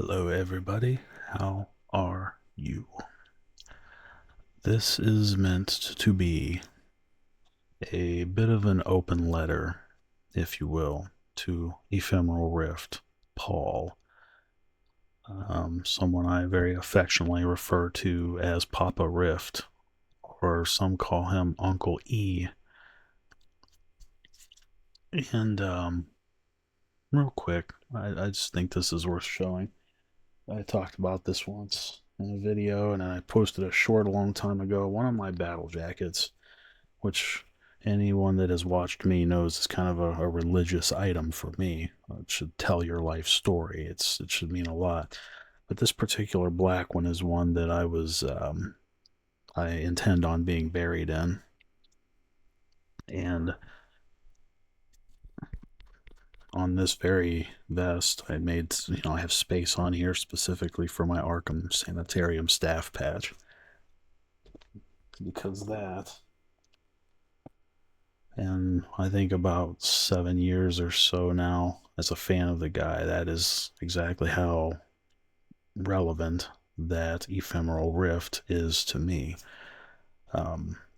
Hello, everybody. How are you? This is meant to be a bit of an open letter, if you will, to Ephemeral Rift, Paul, someone I very affectionately refer to as Papa Rift, or some call him Uncle E. And real quick, I just think this is worth showing. I talked about this once in a video, and I posted a short a long time ago. One of my battle jackets, which anyone that has watched me knows is kind of a religious item for me. It should tell your life story. It should mean a lot. But this particular black one is one that I intend on being buried in. And on this very vest, I made, I have space on here specifically for my Arkham Sanitarium staff patch. Because that, and I think about 7 years or so now as a fan of the guy, that is exactly how relevant that Ephemeral Rift is to me.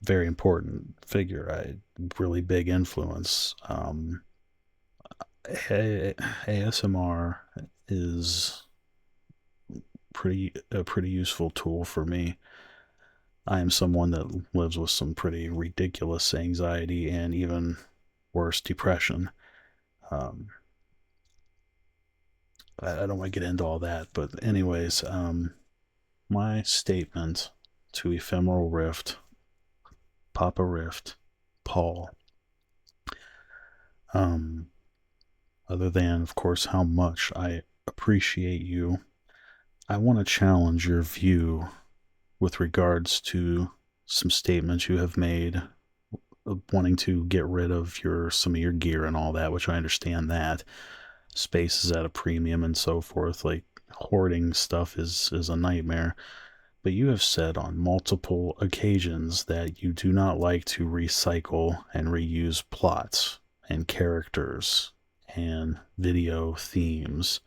Very important figure, really big influence. ASMR is a pretty useful tool for me. I am someone that lives with some pretty ridiculous anxiety and even worse, depression. Um, I don't want to get into all that, but anyways, my statement to Ephemeral Rift, Papa Rift, Paul, um, other than, of course, how much I appreciate you, I want to challenge your view with regards to some statements you have made wanting to get rid of some of your gear and all that, which I understand that. Space is at a premium and so forth. Like, hoarding stuff is a nightmare. But you have said on multiple occasions that you do not like to recycle and reuse plots and characters and video themes.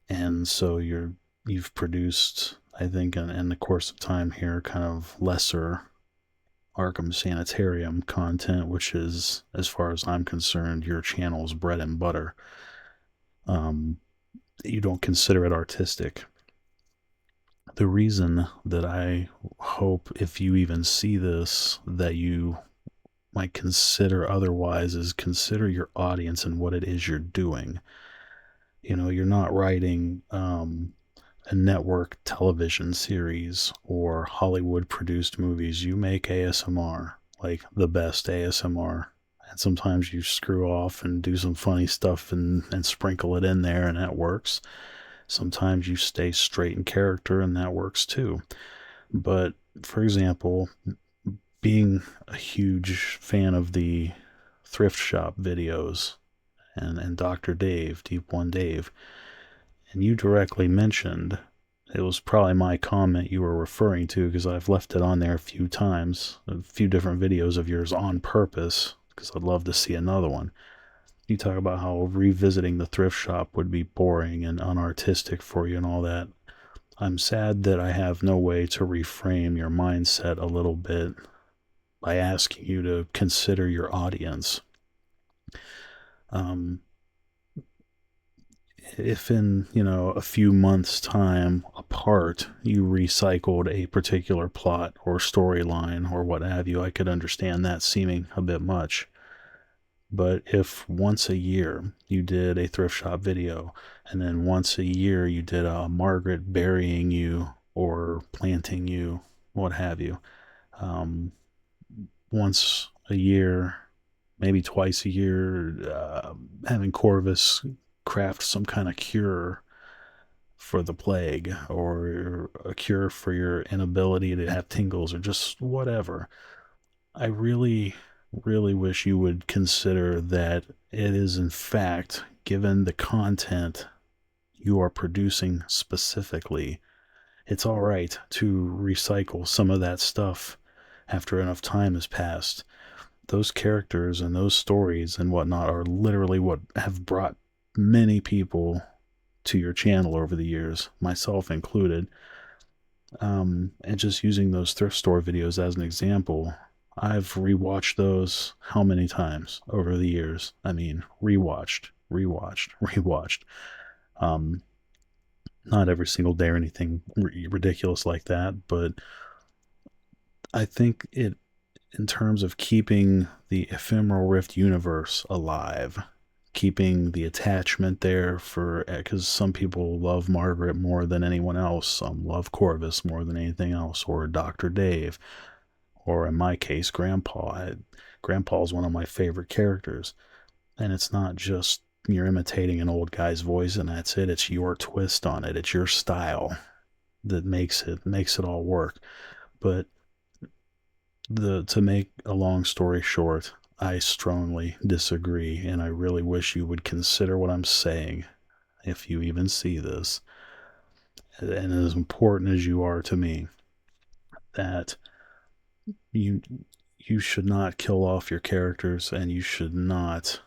And so you've produced, I think, in the course of time here, kind of lesser Arkham Sanitarium content, which is, as far as I'm concerned, your channel's bread and butter. You don't consider it artistic. The reason that I hope, if you even see this, that you might consider otherwise is consider your audience and what it is you're doing. You're not writing a network television series or Hollywood produced movies. You make ASMR, like the best ASMR. And sometimes you screw off and do some funny stuff and sprinkle it in there, and that works. Sometimes you stay straight in character, and that works too. But, for example, being a huge fan of the thrift shop videos and Dr. Dave, Deep One Dave, and you directly mentioned, it was probably my comment you were referring to, because I've left it on there a few times, a few different videos of yours on purpose, because I'd love to see another one. You talk about how revisiting the thrift shop would be boring and unartistic for you and all that. I'm sad that I have no way to reframe your mindset a little bit by asking you to consider your audience. If in, a few months' time apart, you recycled a particular plot or storyline or what have you, I could understand that seeming a bit much. But if once a year you did a thrift shop video, and then once a year you did a Margaret burying you or planting you, what have you, once a year, maybe twice a year, having Corvus craft some kind of cure for the plague, or a cure for your inability to have tingles, or just whatever. I really, really wish you would consider that it is, in fact, given the content you are producing specifically, it's all right to recycle some of that stuff after enough time has passed. Those characters and those stories and whatnot are literally what have brought many people to your channel over the years, myself included. And just using those thrift store videos as an example, I've rewatched those how many times over the years? I mean, rewatched. Um, Not every single day or anything ridiculous like that, but I think it, in terms of keeping the Ephemeral Rift universe alive, keeping the attachment there for, because some people love Margaret more than anyone else, some love Corvus more than anything else, or Dr. Dave, or in my case, Grandpa. Grandpa's one of my favorite characters, and it's not just you're imitating an old guy's voice and that's it. It's your twist on it. It's your style that makes it all work. But to make a long story short, I strongly disagree, and I really wish you would consider what I'm saying if you even see this. And as important as you are to me, that you you should not kill off your characters, and you should not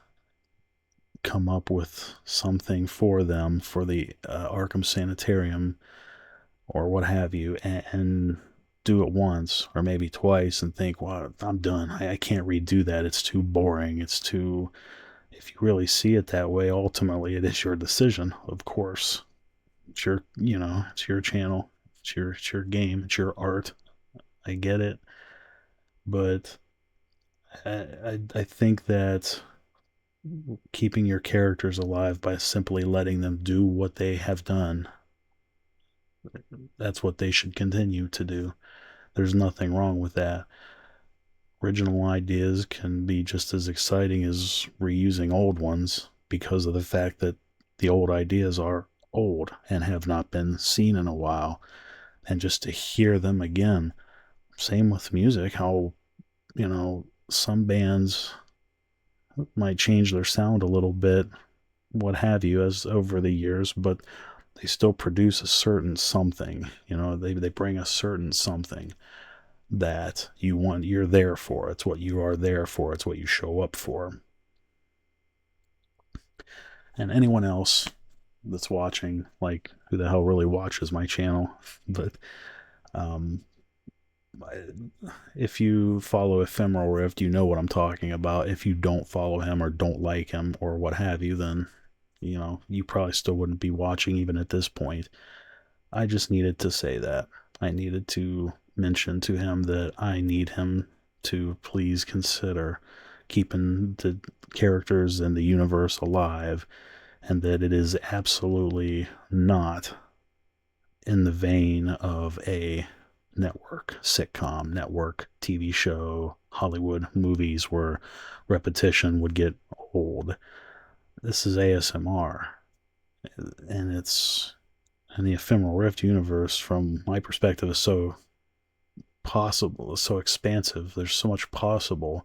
come up with something for them for the Arkham Sanitarium or what have you, and do it once or maybe twice and think, well, I'm done. I can't redo that. It's too boring. It's too. If you really see it that way, ultimately it is your decision, of course. It's your, it's your channel. It's your game. It's your art. I get it. But I think that keeping your characters alive by simply letting them do what they have done, that's what they should continue to do. There's nothing wrong with that. Original ideas can be just as exciting as reusing old ones because of the fact that the old ideas are old and have not been seen in a while. And just to hear them again, same with music, how, some bands might change their sound a little bit, what have you, as over the years, but they still produce a certain something. They bring a certain something that you're there for. It's what you are there for. It's what you show up for. And anyone else that's watching, like, who the hell really watches my channel? But if you follow Ephemeral Rift, you know what I'm talking about. If you don't follow him or don't like him or what have you, then you probably still wouldn't be watching even at this point. I just needed to say that. I needed to mention to him that I need him to please consider keeping the characters and the universe alive, and that it is absolutely not in the vein of a network sitcom, network TV show, Hollywood movies where repetition would get old. This is ASMR, and the Ephemeral Rift universe, from my perspective, is so possible, is so expansive. There's so much possible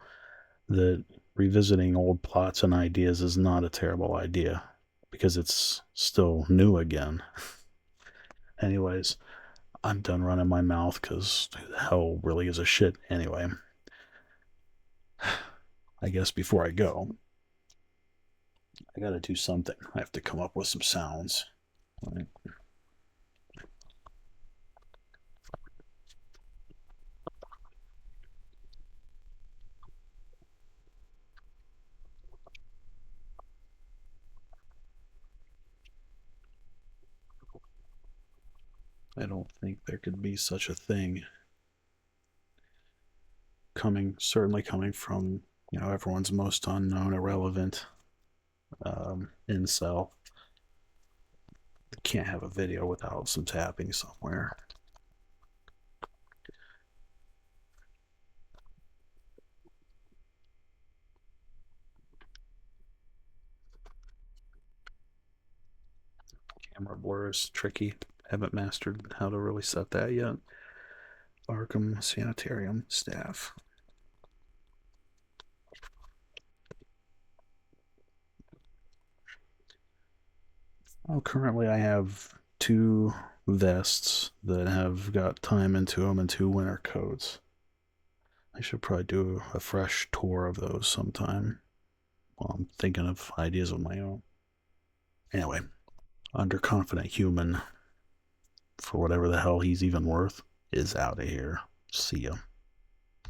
that revisiting old plots and ideas is not a terrible idea because it's still new again. Anyways, I'm done running my mouth because who the hell really gives a shit anyway. I guess before I go, I gotta do something. I have to come up with some sounds. Right. I don't think there could be such a thing certainly coming from, everyone's most unknown, irrelevant incel. Can't have a video without some tapping somewhere. Camera blur is tricky. Haven't mastered how to really set that yet. Arkham Sanitarium staff. Currently I have 2 vests that have got time into them and 2 winter coats. I should probably do a fresh tour of those sometime while I'm thinking of ideas of my own. Anyway, underconfident human, for whatever the hell he's even worth, is out of here. See ya.